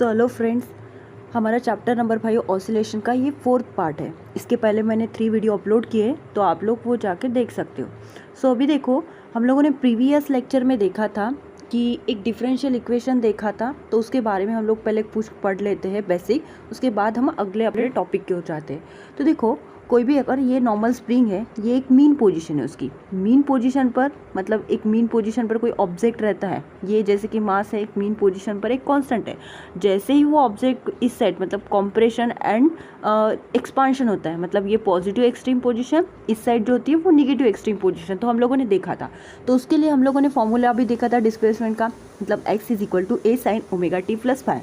Hello friends, हमारा chapter number 5 oscillation का ये 4th पार्ट है। इसके पहले मैंने 3 वीडियो अपलोड किए, तो आप लोग वो जाके देख सकते हो। सो अभी देखो, हम लोगों ने प्रीवियस लेक्चर में देखा था कि एक डिफरेंशियल इक्वेशन देखा था, तो उसके बारे में हम लोग पहले कुछ पढ़ लेते हैं बेसिक, उसके बाद हम अगले अपने टॉपिक की ओर जाते हैं। तो देखो, कोई भी अगर ये नॉर्मल स्प्रिंग है, ये एक मीन पोजीशन है, उसकी मीन पोजीशन पर मतलब एक मीन पोजीशन पर कोई ऑब्जेक्ट रहता है, ये जैसे कि मास है, एक मीन पोजीशन पर एक कांस्टेंट है। जैसे ही वो ऑब्जेक्ट इस साइड मतलब कंप्रेशन एंड एक्सपांशन होता है, मतलब ये पॉजिटिव एक्सट्रीम पोजीशन, इस साइड जो होती है वो निगेटिव एक्सट्रीम पोजीशन, तो हम लोगों ने देखा था। तो उसके लिए हम लोगों ने फॉर्मूला भी देखा था डिस्प्लेसमेंट का, मतलब x = a sin ωt + phi।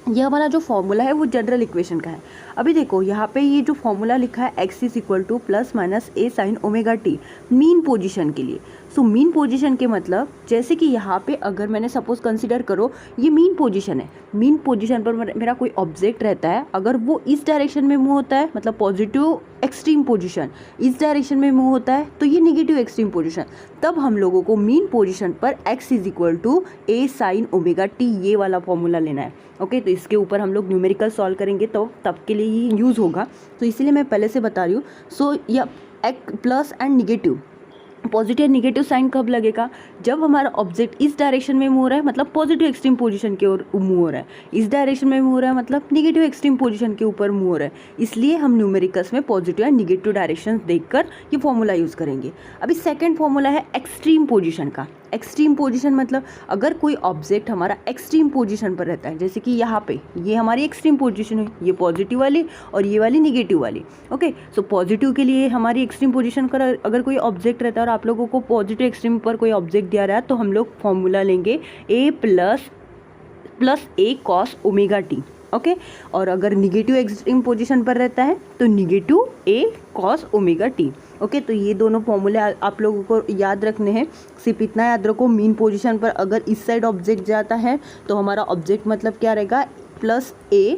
ये हमारा जो फॉर्मूला है वो जनरल इक्वेशन का है। अभी देखो, यहाँ पे ये जो फॉर्मूला लिखा है x = ± a sin ωt mean position के लिए। सो मीन पोजीशन के मतलब जैसे कि यहाँ पे अगर मैंने सपोज कंसीडर करो ये मीन पोजीशन है, मीन पोजीशन पर मेरा कोई ऑब्जेक्ट रहता है, अगर वो इस डायरेक्शन में मूव होता है मतलब पॉजिटिव एक्सट्रीम पोजीशन, इस डायरेक्शन में मूव होता है तो ये नेगेटिव एक्सट्रीम पोजीशन, तब हम लोगों को मीन पोजीशन पर x = a sin ωt ये वाला फॉर्मूला लेना है। ओके, तो इसके ऊपर हम लोग न्यूमेरिकल सॉल्व करेंगे तो तब के लिए ये यूज़ होगा, तो इसीलिए मैं पहले से बता रही हूँ। सो या एक plus and negative, positive negative sign कब लगेगा, जब हमारा ऑब्जेक्ट इस डायरेक्शन में मूव हो रहा है मतलब पॉजिटिव एक्सट्रीम पोजीशन के ओर मूव हो रहा है, इस डायरेक्शन में मूव हो रहा है मतलब नेगेटिव एक्सट्रीम पोजीशन के ऊपर मूव हो रहा है। इसलिए हम न्यूमेरिकल्स में पॉजिटिव एंड नेगेटिव डायरेक्शन देखकर ये फॉर्मूला यूज़ करेंगे। अभी सेकेंड फॉर्मूला है एक्सट्रीम पोजीशन का। एक्सट्रीम पोजीशन मतलब अगर कोई ऑब्जेक्ट हमारा एक्सट्रीम पोजीशन पर रहता है, जैसे कि यहाँ पे ये हमारी एक्सट्रीम पोजीशन है, ये पॉजिटिव वाली और ये वाली निगेटिव वाली। ओके, सो पॉजिटिव के लिए हमारी एक्सट्रीम पोजीशन पर अगर कोई ऑब्जेक्ट रहता है और आप लोगों को पॉजिटिव एक्सट्रीम पर कोई ऑब्जेक्ट दिया रहा है, तो हम लोग फॉर्मूला लेंगे a + a cos ωt। Okay, और अगर निगेटिव एक्सट्रीम पोजीशन पर रहता है तो -a cos ωt। ओके, तो ये दोनों फॉर्मूले आप लोगों को याद रखने हैं। सिर्फ इतना याद रखो, मीन पोजीशन पर अगर इस साइड ऑब्जेक्ट जाता है तो हमारा ऑब्जेक्ट मतलब क्या रहेगा, +a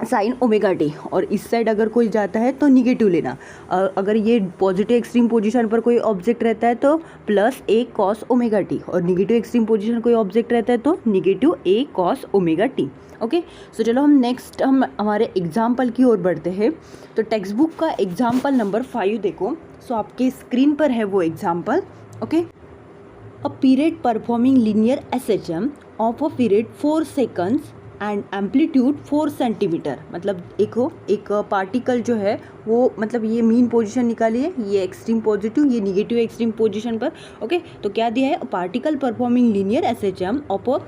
sin ωt, और इस साइड अगर कोई जाता है तो निगेटिव लेना। अगर ये पॉजिटिव एक्सट्रीम पोजीशन पर कोई ऑब्जेक्ट रहता है तो +a cos ωt, और निगेटिव एक्सट्रीम पोजीशन कोई ऑब्जेक्ट रहता है तो -a cos ωt। ओके, सो चलो हम नेक्स्ट हमारे एग्जाम्पल की ओर बढ़ते हैं। तो टेक्स्ट बुक का एग्जाम्पल नंबर 5 देखो। सो आपके स्क्रीन पर है वो example. Okay, a period performing linear SHM of a period 4 seconds and amplitude 4 centimetre. मतलब एक पार्टिकल जो है वो मतलब ये मीन पोजीशन निकालिए, ये एक्सट्रीम पॉजिटिव, ये निगेटिव एक्सट्रीम पोजीशन पर। ओके, तो क्या दिया है, particle performing linear SHM of a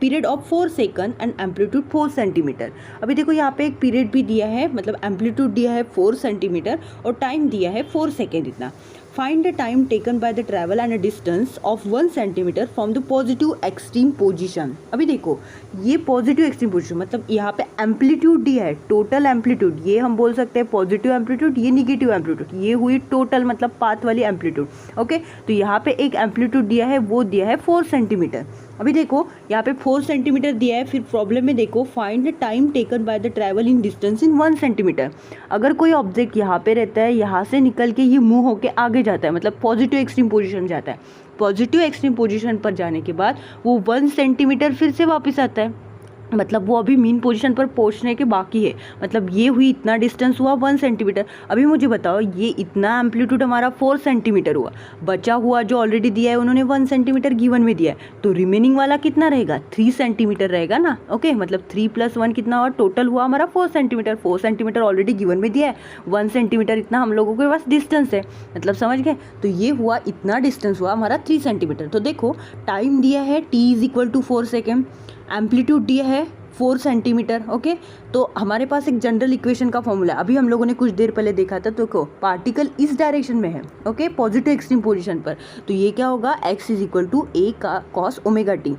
period of 4 second and amplitude 4 centimetre. अभी देखो, यहाँ पे एक पीरियड भी दिया है, मतलब एम्पलीट्यूड दिया है 4 सेंटीमीटर और टाइम दिया है 4 सेकेंड इतना। Find the time taken by the travel and a distance of 1 centimetre from the positive extreme position. अभी देखो, ये पॉजिटिव एक्सट्रीम पोजीशन मतलब यहाँ पे एम्पलीट्यूड दिया है, टोटल एम्पलीट्यूड, ये हम बोल सकते हैं पॉजिटिव एम्पलीट्यूड, ये निगेटिव एम्पलीट्यूड, ये हुई टोटल मतलब पाथ वाली एम्पलीट्यूड। ओके, तो यहाँ पे एक एम्पलीट्यूड दिया है, वो दिया है 4 सेंटीमीटर। अभी देखो, यहाँ पे 4 सेंटीमीटर दिया है, फिर प्रॉब्लम में देखो, find the time taken by the travel in distance in 1 centimetre. अगर कोई ऑब्जेक्ट यहाँ पे रहता है, यहाँ से निकल के ये मूव होके आगे जाता है, मतलब पॉजिटिव एक्सट्रीम पोजीशन जाता है, पॉजिटिव एक्सट्रीम पोजीशन पर जाने के बाद वो 1 सेंटीमीटर फिर से वापस आता है, मतलब वो अभी मीन पोजीशन पर पहुंचने के बाकी है, मतलब ये हुई इतना डिस्टेंस हुआ 1 सेंटीमीटर। अभी मुझे बताओ, ये इतना एम्पलीट्यूड हमारा 4 सेंटीमीटर हुआ, बचा हुआ जो ऑलरेडी दिया है उन्होंने 1 सेंटीमीटर गिवन में दिया है, तो रिमेनिंग वाला कितना रहेगा, 3 सेंटीमीटर रहेगा ना। ओके, मतलब 3 + 1 कितना हुआ, टोटल हुआ हमारा 4 सेंटीमीटर। 4 सेंटीमीटर ऑलरेडी गिवन में दिया है, 1 सेंटीमीटर इतना हम लोगों के पास डिस्टेंस है, मतलब समझ गए। तो ये हुआ इतना डिस्टेंस हुआ हमारा 3 सेंटीमीटर। तो देखो, टाइम दिया है t = 4 सेकेंड, एम्पलीट्यूड दिया है 4 सेंटीमीटर। ओके, तो हमारे पास एक जनरल इक्वेशन का फॉर्मूला अभी हम लोगों ने कुछ देर पहले देखा था। तो देखो, पार्टिकल इस डायरेक्शन में है, ओके, पॉजिटिव एक्सट्रीम पोजीशन पर, तो ये क्या होगा, x = a cos ωt।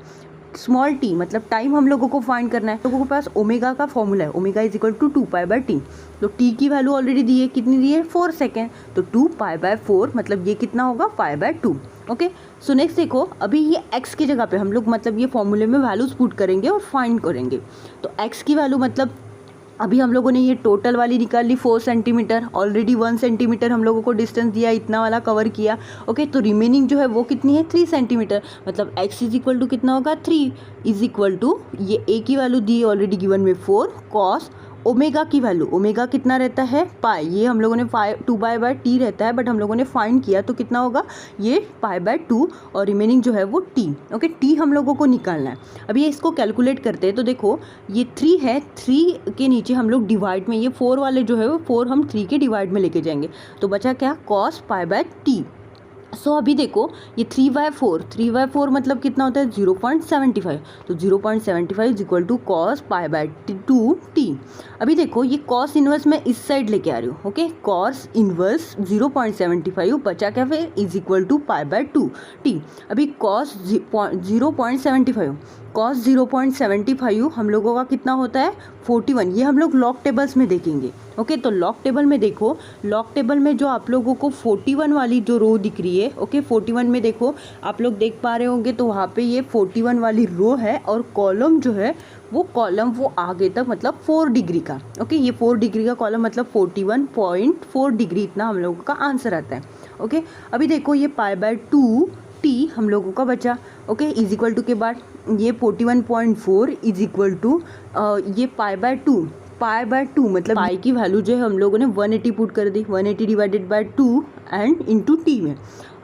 Small t मतलब टाइम हम लोगों को फाइंड करना है, लोगों के पास ओमेगा का फॉर्मूला है, ओमेगा = 2π/t। तो t की वैल्यू ऑलरेडी दी है, कितनी दी है, 4 सेकेंड, तो 2π/4 मतलब ये कितना होगा, π/2। ओके, सो नेक्स्ट देखो, अभी ये x की जगह पे हम लोग मतलब ये फॉर्मूले में वैल्यूज पुट करेंगे और फाइंड करेंगे। तो x की वैल्यू मतलब अभी हम लोगों ने ये टोटल वाली निकाल ली 4 सेंटीमीटर, ऑलरेडी 1 सेंटीमीटर हम लोगों को डिस्टेंस दिया, इतना वाला कवर किया। ओके, तो रिमेनिंग जो है वो कितनी है 3 सेंटीमीटर, मतलब x इज इक्वल टू कितना होगा 3 इज इक्वल टू ये a की वैल्यू दी ऑलरेडी गिवन में 4 कॉस ओमेगा की वैल्यू, ओमेगा कितना रहता है पाई, ये हम लोगों ने 2 बाय टी रहता है, बट हम लोगों ने फाइंड किया तो कितना होगा ये पाई बाय 2 और रिमेनिंग जो है वो टी। ओके, टी हम लोगों को निकालना है। अभी ये इसको कैलकुलेट करते हैं तो देखो ये 3 है, 3 के नीचे हम लोग डिवाइड में ये 4 वाले जो है वो 4 हम 3 के डिवाइड में लेके जाएंगे, तो बचा क्या कॉस पाई बाय टी। सो अभी देखो ये 3/4 मतलब कितना होता है 0.75, तो 0.75 is equal to cos pi by 2 t. अभी देखो ये कॉस इनवर्स मैं इस साइड लेके आ रही हूँ। ओके, कॉस इनवर्स 0.75 बचा क्या फिर is equal to pi by 2 t. अभी कॉस 0.75 हम लोगों का कितना होता है 41, ये हम लोग लॉग टेबल्स में देखेंगे। ओके, तो लॉग टेबल में देखो, लॉग टेबल में जो आप लोगों को 41 वाली जो रो दिख रही है, ओके 41 में देखो आप लोग देख पा रहे होंगे, तो वहाँ पे ये 41 वाली रो है और कॉलम जो है वो कॉलम वो आगे तक मतलब 4 डिग्री का। ओके, ये 4 डिग्री का कॉलम मतलब 41.4 डिग्री इतना हम लोगों का आंसर आता है। ओके, अभी देखो ये पाई बाय 2 टी हम लोगों का बचा। ओके, इज इक्वल टू के बाद ये 41.4 इज इक्वल टू ये पाई बाय 2 मतलब पाई की वैल्यू जो है हम लोगों ने 180 पुट कर दी, 180 divided by 2 and into T में।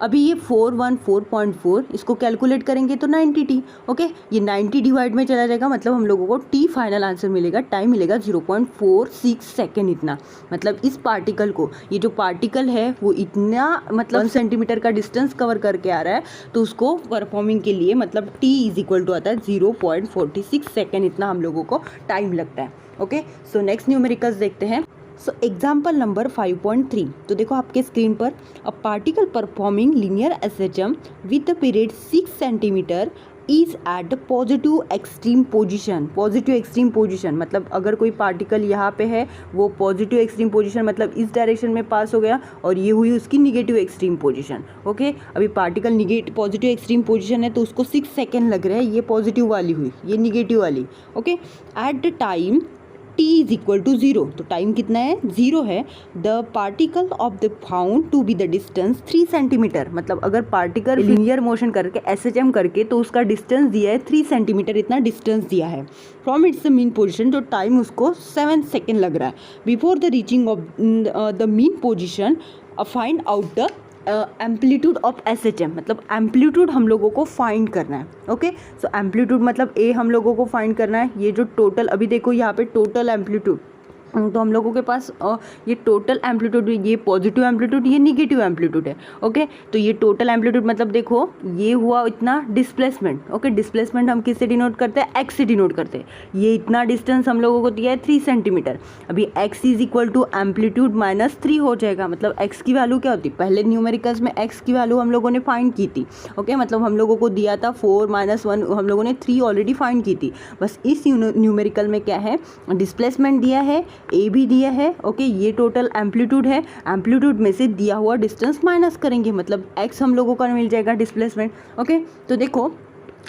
अभी ये 414.4 इसको कैलकुलेट करेंगे तो 90 टी। ओके, ये 90 डिवाइड में चला जाएगा, मतलब हम लोगों को टी फाइनल आंसर मिलेगा, टाइम मिलेगा 0.46 सेकेंड इतना। मतलब इस पार्टिकल को, ये जो पार्टिकल है वो इतना मतलब 1 सेंटीमीटर का डिस्टेंस कवर करके आ रहा है, तो उसको परफॉर्मिंग के लिए मतलब टी इज इक्वल टू आता है 0.46 सेकेंड इतना हम लोगों को टाइम लगता है। ओके, सो नेक्स्ट न्यूमेरिकल्स देखते हैं। सो एग्जाम्पल नंबर 5.3, तो देखो आपके स्क्रीन पर a particle performing linear SHM with the period 6 centimetre is at positive extreme position. Positive extreme position मतलब अगर कोई पार्टिकल यहाँ पे है वो पॉजिटिव एक्सट्रीम पोजिशन मतलब इस डायरेक्शन में पास हो गया और ये हुई उसकी निगेटिव एक्सट्रीम पोजिशन। ओके, अभी पार्टिकल पॉजिटिव एक्सट्रीम पोजिशन है तो उसको 6 सेकेंड लग रहा है, ये पॉजिटिव वाली हुई, ये निगेटिव वाली। Okay, at the time t is equal to 0, तो टाइम कितना है 0 है। The particle of the found to be the distance 3 centimetre, मतलब अगर पार्टिकल लीनियर मोशन करके एसएचएम करके तो उसका डिस्टेंस दिया है 3 सेंटीमीटर इतना डिस्टेंस दिया है फ्रॉम इट्स मीन पोजिशन, जो टाइम उसको 7 सेकेंड लग रहा है। Before the reaching of the mean position find out the amplitude of SHM, मतलब एम्पलीट्यूड हम लोगों को फाइंड करना है। ओके, सो एम्पलीट्यूड मतलब ए हम लोगों को फाइंड करना है। ये जो टोटल अभी देखो यहाँ पे टोटल एम्पलीट्यूड, तो हम लोगों के पास ये टोटल एम्पलीट्यूड, ये पॉजिटिव एम्पलीट्यूड, ये निगेटिव एम्पलीट्यूड है। ओके, तो ये टोटल एम्पलीट्यूड मतलब देखो ये हुआ इतना डिस्प्लेसमेंट। ओके, डिस्प्लेसमेंट हम किससे डिनोट करते हैं एक्स से डिनोट करते हैं। ये इतना डिस्टेंस हम लोगों को दिया है 3 सेंटीमीटर। अभी x is equal to amplitude minus 3 हो जाएगा, मतलब एक्स की वैल्यू क्या होती है, पहले न्यूमेरिकल्स में एक्स की वैल्यू हम लोगों ने फाइंड की थी। ओके, मतलब हम लोगों को दिया था 4 - 1, हम लोगों ने 3 ऑलरेडी फाइंड की थी। बस इस न्यूमेरिकल में क्या है डिस्प्लेसमेंट दिया है, ए भी दिया है। ओके, ये टोटल एम्पलीट्यूड है, एम्पलीट्यूड में से दिया हुआ डिस्टेंस माइनस करेंगे, मतलब एक्स हम लोगों का मिल जाएगा डिस्प्लेसमेंट। ओके, तो देखो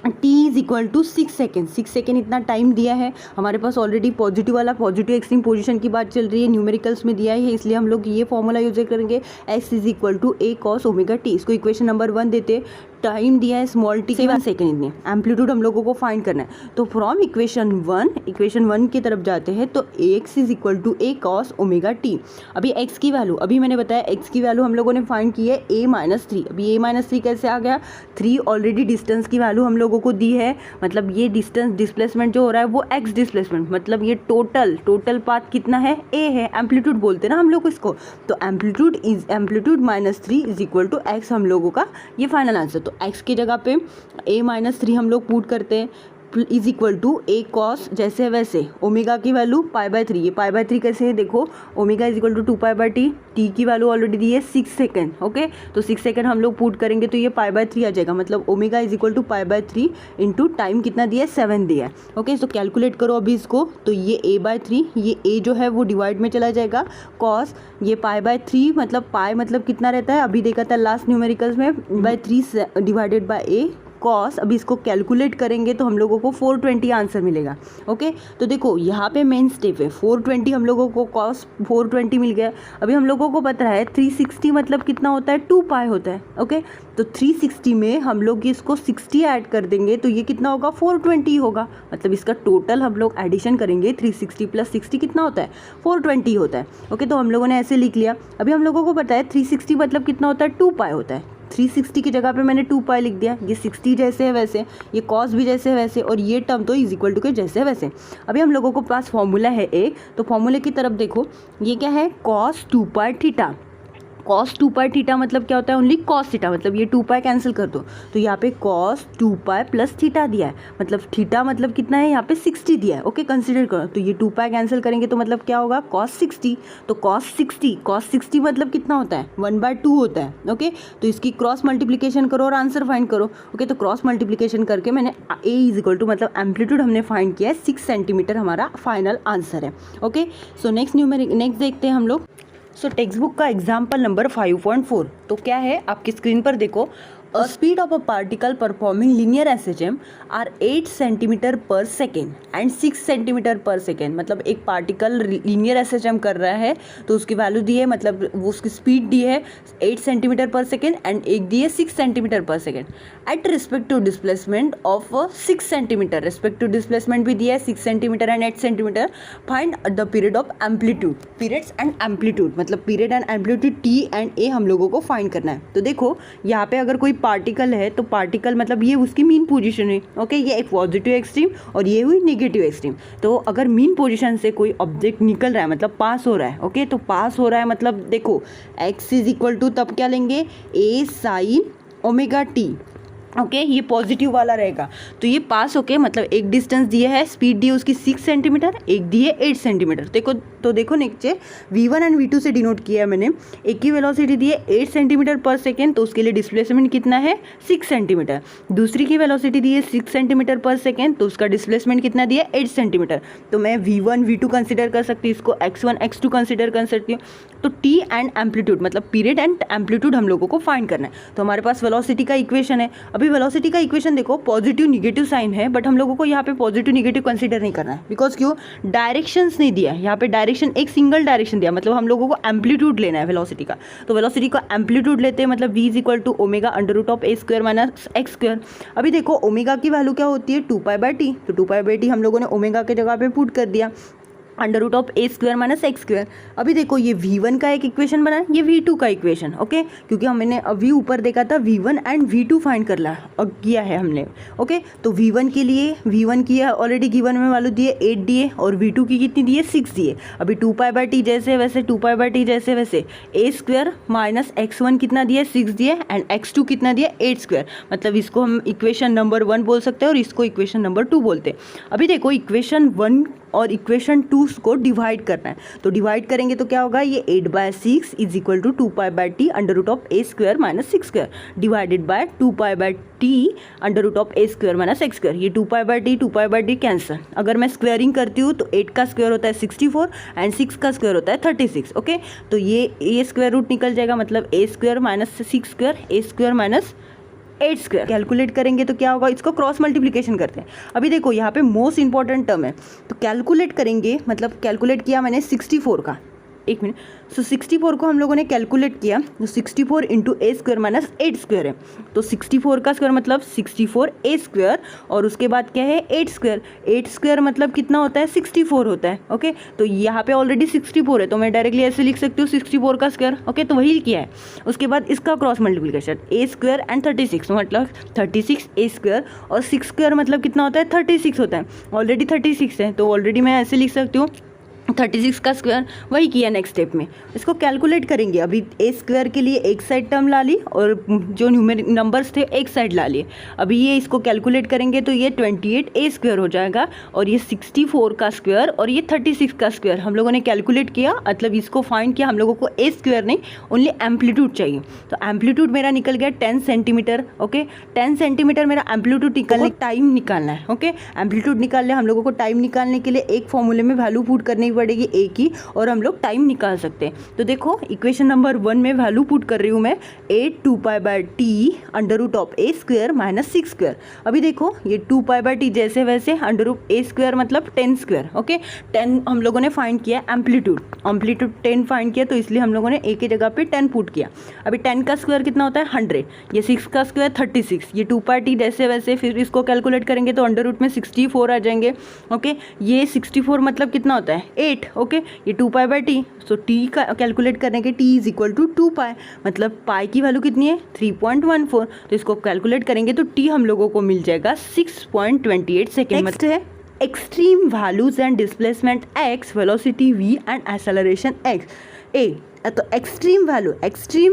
t is equal to 6 second, 6 second इतना टाइम दिया है हमारे पास। ऑलरेडी पॉजिटिव वाला पॉजिटिव एक्सट्रीम पोजीशन की बात चल रही है, न्यूमेरिकल्स में दिया है, इसलिए हम लोग ये फॉर्मूला यूज करेंगे x is equal to a cos omega t। इसको इक्वेशन नंबर 1 देते, टाइम दिया है स्मॉल t 7 सेकेंड इतने, एम्पलीट्यूड हम लोगों को फाइंड करना है। तो फ्रॉम इक्वेशन 1 की तरफ जाते हैं तो x is equal to a cos omega t। अभी x की वैल्यू, अभी मैंने बताया x की वैल्यू हम लोगों ने फाइंड की है a - 3। अभी a - 3 कैसे आ गया, 3 ऑलरेडी डिस्टेंस की वैल्यू हम लोगों को दी है, मतलब ये डिस्टेंस डिस्प्लेसमेंट जो हो रहा है वो x डिस्प्लेसमेंट, मतलब ये टोटल पाथ कितना है a है, एम्पलीट्यूड बोलते हैं ना हम लोग इसको। तो amplitude minus 3 is equal to x हम लोगों का ये फाइनल आंसर। तो x की जगह पे a - 3 हम लोग पुट करते हैं is equal to a cos, जैसे वैसे ओमेगा की वैल्यू π/3, ये π/3 कैसे है देखो, omega is equal to 2π/t, t की वैल्यू ऑलरेडी दी है 6 सेकेंड। ओके, तो 6 सेकेंड हम लोग पुट करेंगे तो ये π/3 आ जाएगा, मतलब omega is equal to π/3 into time कितना दिया है 7 दिया है। ओके, तो कैलकुलेट करो अभी इसको, तो ये a/3, ये a जो है वो डिवाइड में चला जाएगा, cos ये π/3 मतलब पाई मतलब कितना रहता है, अभी देखा था लास्ट न्यूमेरिकल्स में, by 3 divided by a cos, अभी इसको कैलकुलेट करेंगे तो हम लोगों को 420 आंसर मिलेगा। ओके, तो देखो यहाँ पे मेन स्टेप है 420, हम लोगों को कॉस 420 मिल गया। अभी हम लोगों को पता है 360 मतलब कितना होता है, 2 पाई होता है। ओके, तो 360 में हम लोग इसको 60 ऐड कर देंगे तो ये कितना होगा, 420 होगा। मतलब इसका टोटल हम लोग एडिशन करेंगे 360 + 60 कितना होता है, 420 होता है। ओके, तो हम लोगों ने ऐसे लिख लिया। अभी हम लोगों को पता है 360 मतलब कितना होता है, 2 पाई होता है। 360 की जगह पे मैंने 2 पाई लिख दिया। ये 60 जैसे है वैसे, ये कॉस भी जैसे है वैसे, और ये टर्म तो इज इक्वल टू के जैसे है वैसे। अभी हम लोगों को पास फॉर्मूला है एक, तो फॉर्मूले की तरफ देखो, ये क्या है, cos 2 पाई थीटा। cos 2 पाई थीटा मतलब क्या होता है, ओनली cos थीटा, मतलब ये 2 पाई कैंसिल कर दो तो यहाँ पे cos 2 पाई + थीटा दिया है, मतलब थीटा मतलब कितना है, यहाँ पे 60 दिया है। ओके, कंसीडर करो, तो ये 2 पाई कैंसिल करेंगे तो मतलब क्या होगा, cos 60। तो cos 60 मतलब कितना होता है, 1/2 होता है। ओके, तो इसकी क्रॉस मल्टीप्लिकेशन करो और आंसर फाइंड करो। ओके, तो क्रॉस मल्टीप्लिकेशन करके मैंने a = मतलब एम्पलीट्यूड हमने फाइंड किया है 6 सेंटीमीटर, हमारा फाइनल आंसर है। ओके, सो नेक्स्ट देखते हैं हम लोग। सो टेक्स्ट बुक का एग्जाम्पल नंबर 5.4, तो क्या है आपकी स्क्रीन पर देखो, A speed of a particle performing linear SHM are 8 centimeter per second and 6 centimeter per second। मतलब एक पार्टिकल लीनियर SHM कर रहा है तो उसकी वैल्यू दी है, मतलब वो उसकी स्पीड दी है 8 सेंटीमीटर पर सेकेंड एंड एक दी है 6 सेंटीमीटर पर second at respect to displacement of 6 centimetre. Respect to displacement भी दिया है 6 centimetre and 8 centimetre. Find the period of amplitude, periods and amplitude, मतलब period and amplitude T and A हम लोगों को फाइंड करना है। तो देखो यहाँ पे अगर कोई पार्टिकल है तो पार्टिकल मतलब ये उसकी मीन पोजीशन है। ओके, ये एक पॉजिटिव एक्सट्रीम और ये हुई नेगेटिव एक्सट्रीम। तो अगर मीन पोजीशन से कोई ऑब्जेक्ट निकल रहा है मतलब पास हो रहा है, ओके, तो पास हो रहा है मतलब देखो x = तब क्या लेंगे, a sin ωt। ओके, ये पॉजिटिव वाला रहेगा। तो ये पास होके मतलब एक डिस्टेंस दिया है, स्पीड दी है उसकी 6 सेंटीमीटर, एक दी है 8 सेंटीमीटर। देखो नेक्स्ट है v1 एंड v2 से डिनोट किया है मैंने। एक की वेलोसिटी दी है 8 सेंटीमीटर पर सेकेंड, तो उसके लिए डिस्प्लेसमेंट कितना है, 6 सेंटीमीटर। दूसरी की वेलोसिटी दी है 6 सेंटीमीटर पर सेकेंड, तो उसका डिस्प्लेसमेंट कितना दिया है, 8 सेंटीमीटर। तो मैं v1 v2 कंसिडर कर सकती हूँ, इसको x1 x2 कंसिडर कर सकती हूँ। तो t एंड एम्पलीट्यूड मतलब पीरियड एंड एम्पलीट्यूड हम लोगों को फाइंड करना है। तो हमारे पास वेलोसिटी का इक्वेशन है। अभी वेलोसिटी का इक्वेशन देखो, पॉजिटिव निगेटिव साइन है, बट हम लोगों को यहाँ पे पॉजिटिव निगेटिव कंसीडर नहीं करना है। बिकॉज क्यों, डायरेक्शंस नहीं दिया है यहाँ पे, डायरेक्शन एक सिंगल डायरेक्शन दिया, मतलब हम लोगों को एम्पलीट्यूड लेना है वेलोसिटी का। तो वेलोसिटी का एम्पलीट्यूड लेते हैं, मतलब v = ω √a² - x²। अभी देखो ओमेगा की वैल्यू क्या होती है, 2π/t। तो 2π/t हम लोगों ने ओमेगा के जगह पे पुट कर दिया, √a² - x²। अभी देखो ये v1 का एक इक्वेशन बना है, ये v2 का इक्वेशन। ओके, क्योंकि हमने अभी ऊपर देखा था v1 एंड v2 फाइंड कर ला किया है हमने। ओके, तो v1 के लिए v1 की ऑलरेडी गिवन में वैल्यू दिए 8 दिए, और v2 की कितनी दिए 6 दिए। अभी 2π/t जैसे वैसे, 2π/t जैसे वैसे, a² - x1 कितना दिया, 6 दिए, एंड x2 कितना दिया, 8²। मतलब इसको हम इक्वेशन नंबर 1 बोल सकते हैं और इसको इक्वेशन नंबर 2 बोलते हैं। अभी देखो इक्वेशन 1 और इक्वेशन 2 को डिवाइड करना है, तो डिवाइड करेंगे तो क्या होगा, ये 8/6 = 2π/t √a² - 6² divided by 2π/t √a² - x²। ये 2π/t कैंसर। अगर मैं स्क्वेयरिंग करती हूँ तो 8 का स्क्वायर होता है 64 एंड 6 का स्क्वायर होता है 36। ओके, तो ये स्क्वायर रूट निकल जाएगा, मतलब a² - 6² a² - 8² कैलकुलेट करेंगे तो क्या होगा, इसको क्रॉस मल्टीप्लिकेशन करते हैं। अभी देखो यहाँ पे मोस्ट इंपॉर्टेंट टर्म है, तो कैलकुलेट करेंगे, मतलब कैलकुलेट किया मैंने 64 का, एक मिनट। सो 64 को हम लोगों ने कैलकुलेट किया, तो 64 × a² - 8² है। तो 64 का स्क्वायर मतलब 64 a², और उसके बाद क्या है 8²। 8² मतलब कितना होता है, 64 होता है। ओके, तो यहाँ पे ऑलरेडी 64 है, तो मैं डायरेक्टली ऐसे लिख सकती हूँ 64 का स्क्वायर। ओके, तो वही किया है। उसके बाद इसका क्रॉस मल्टीप्लिकेशन, a² एंड 36 मतलब 36 a² और 6² मतलब कितना होता है, 36 होता है। ऑलरेडी 36 है, तो ऑलरेडी मैं ऐसे लिख सकती हूँ 36 का स्क्वायर। वही किया नेक्स्ट स्टेप में, इसको कैलकुलेट करेंगे। अभी a² के लिए एक साइड टर्म ला ली और जो न्यूमेरिक नंबर्स थे एक साइड ला लिए। अभी ये इसको कैलकुलेट करेंगे तो ये 28 a² हो जाएगा, और ये 64 का स्क्वायर और ये 36 का स्क्वायर हम लोगों ने कैलकुलेट किया, मतलब इसको फाइंड किया। हम लोगों को a² नहीं, ओनली एम्पलीट्यूड चाहिए। तो एम्पलीट्यूड मेरा निकल गया 10 सेंटीमीटर। ओके, 10 सेंटीमीटर मेरा एम्पलीट्यूड टाइम निकालना है। ओके, एम्पलीट्यूड निकालने हम लोगों को टाइम निकालने के लिए एक फॉर्मूले में वैल्यू पुट करनी पड़ेगी ए की, और हम लोग टाइम निकाल सकते हैं। तो देखो इक्वेशन नंबर 1 में वैल्यू पुट कर रही हूँ मैं, 8/2π/t √a² - 6²। अभी देखो ये 2π/t जैसे वैसे, √a² मतलब 10²। ओके, 10 हम लोगों ने फाइंड किया एम्पलीट्यूड 10 फाइंड किया, तो इसलिए हम लोगों ने ए की जगह पे 10 पुट किया। अभी 10 का स्क्वायर कितना होता है 100, ये 6 का स्क्वायर 36, ये 2π/t जैसे वैसे, फिर इसको कैलकुलेट करेंगे तो अंडर रूट में 64 आ जाएंगे। ओके, ये 64 मतलब कितना होता है 8। ओके, ये 2π/t, सो t का कैलकुलेट करने के t = 2π, मतलब पाई की वैल्यू कितनी है 3.14, तो इसको कैलकुलेट करेंगे तो t हम लोगों को मिल जाएगा 6.28 सेकेंड। नेक्स्ट है extreme values and displacement x, velocity v and acceleration x। तो एक्सट्रीम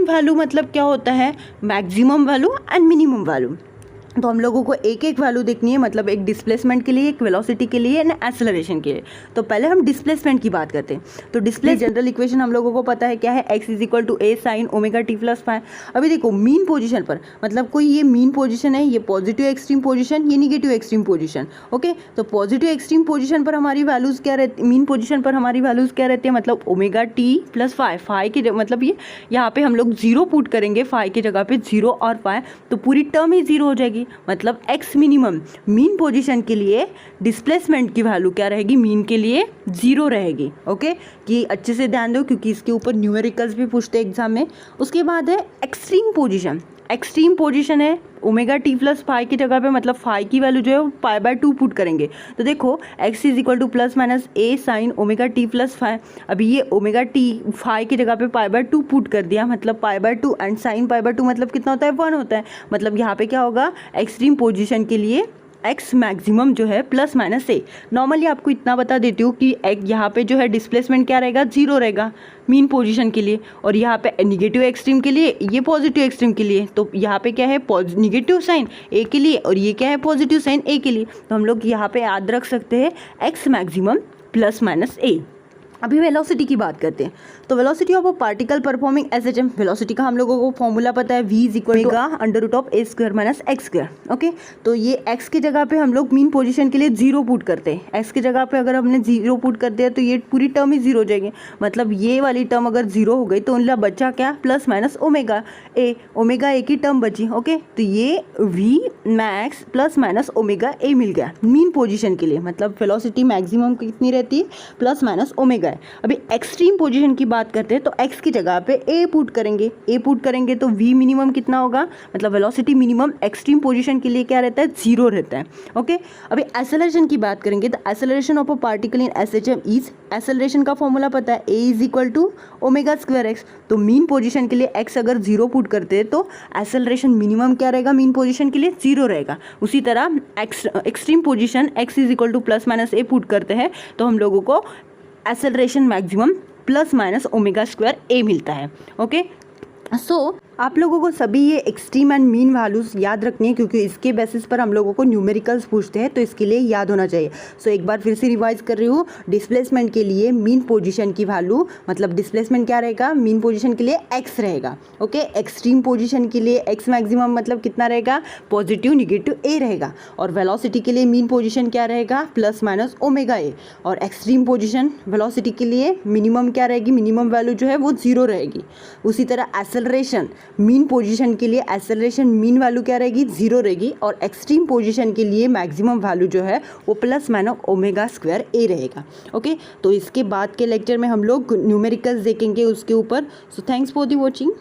वैल्यू मतलब क्या होता है, maximum value and minimum value. तो हम लोगों को एक एक वैल्यू देखनी है, मतलब एक डिस्प्लेसमेंट के लिए, एक वेलोसिटी के लिए एंड एक्सेलरेशन के लिए। तो पहले हम डिस्प्लेसमेंट की बात करते हैं। तो जनरल इक्वेशन हम लोगों को पता है क्या है, x = a sin ωt + phi। अभी देखो मीन पोजीशन पर, मतलब कोई ये मीन पोजीशन है, ये पॉजिटिव एक्सट्रीम पोजीशन, ये निगेटिव एक्सट्रीम पोजीशन। ओके, तो पॉजिटिव एक्सट्रीम पोजीशन पर हमारी वैल्यूज़ क्या रहती, मीन पोजीशन पर हमारी वैल्यूज़ क्या रहती है, मतलब ωt + phi की मतलब ये यहाँ पे हम लोग 0 पुट करेंगे, phi की जगह पे 0 और phi, तो पूरी टर्म ही 0 हो जाएगी। मतलब x मिनिमम मीन पोजीशन के लिए डिस्प्लेसमेंट की वैल्यू क्या रहेगी, मीन के लिए 0 रहेगी। ओके, कि अच्छे से ध्यान दो क्योंकि इसके ऊपर न्यूमेरिकल्स भी पूछते हैं एग्जाम में। उसके बाद है एक्सट्रीम पोजीशन है ωt + phi की जगह पे, मतलब phi की वैल्यू जो है वो π/2 पुट करेंगे। तो देखो x = ± a sin ωt + phi। अभी ये ωt phi की जगह पे π/2 पुट कर दिया, मतलब π/2 एंड sin π/2 मतलब कितना होता है 1 होता है। मतलब यहाँ पे क्या होगा, एक्सट्रीम पोजीशन के लिए x मैक्सिमम जो है ±a। नॉर्मली आपको इतना बता देती हूँ कि यहाँ पे जो है डिस्प्लेसमेंट क्या रहेगा 0 रहेगा मीन पोजीशन के लिए, और यहाँ पे निगेटिव एक्सट्रीम के लिए, ये पॉजिटिव एक्सट्रीम के लिए। तो यहाँ पे क्या है निगेटिव साइन a के लिए, और ये क्या है पॉजिटिव साइन a के लिए। तो हम लोग यहाँ पे याद रख सकते हैं x मैक्सिमम ±a। अभी वेलोसिटी की बात करते हैं। तो velocity of a particle performing SHM, velocity का हम लोगों को फॉर्मूला पता है, v = √a² - x²। ओके, तो ये x की जगह पे हम लोग मीन पोजीशन के लिए 0 पुट करते हैं। x की जगह पे अगर हमने 0 पुट कर दिया तो ये पूरी टर्म ही 0 हो जाएगी। मतलब ये वाली टर्म अगर 0 हो गई तो उनका बचा क्या, ± ω की टर्म बची। ओके, तो ये v मैक्स ± ω मिल गया मीन पोजीशन के लिए। मतलब वेलोसिटी मैक्सिमम कितनी रहती है ± ω। अभी एक्सट्रीम पोजीशन की बात करते हैं, तो x की जगह पे a पुट करेंगे तो v मिनिमम कितना होगा, मतलब वेलोसिटी मिनिमम एक्सट्रीम पोजीशन के लिए क्या रहता है 0 रहता है। ओके, अभी एक्सेलरेशन की बात करेंगे, तो acceleration of a particle in SHM is, acceleration का फॉर्मूला पता है a = ω²x। तो मीन पोजीशन के लिए x अगर 0 पुट करते हैं तो एक्सेलरेशन मिनिमम क्या रहेगा, मीन पोजीशन के लिए 0 रहेगा। उसी तरह extreme position x = ± a put करते हैं तो हम लोगों को एक्सेलरेशन मैक्सिमम ± ω² मिलता है। ओके, सो आप लोगों को सभी ये एक्सट्रीम एंड मीन वैल्यूज़ याद रखनी है, क्योंकि इसके बेसिस पर हम लोगों को न्यूमेरिकल्स पूछते हैं, तो इसके लिए याद होना चाहिए। सो एक बार फिर से रिवाइज कर रही हूँ, डिस्प्लेसमेंट के लिए मीन पोजीशन की वैल्यू, मतलब डिस्प्लेसमेंट क्या रहेगा, मीन पोजीशन के लिए x रहेगा। ओके, एक्सट्रीम पोजीशन के लिए x मैक्सिमम मतलब कितना रहेगा, पॉजिटिव निगेटिव a रहेगा, और वेलोसिटी के लिए मीन पोजीशन क्या रहेगा ± ω। और एक्सट्रीम पोजीशन वेलोसिटी के लिए मिनिमम क्या रहेगी, मिनिमम वैल्यू जो है वो 0 रहेगी। उसी तरह एक्सेलरेशन मीन पोजीशन के लिए एक्सेलरेशन मीन वैल्यू क्या रहेगी 0 रहेगी, और एक्सट्रीम पोजीशन के लिए मैक्सिमम वैल्यू जो है वो ± ω² रहेगा। ओके, तो इसके बाद के लेक्चर में हम लोग न्यूमेरिकल्स देखेंगे उसके ऊपर। So thanks for the watching.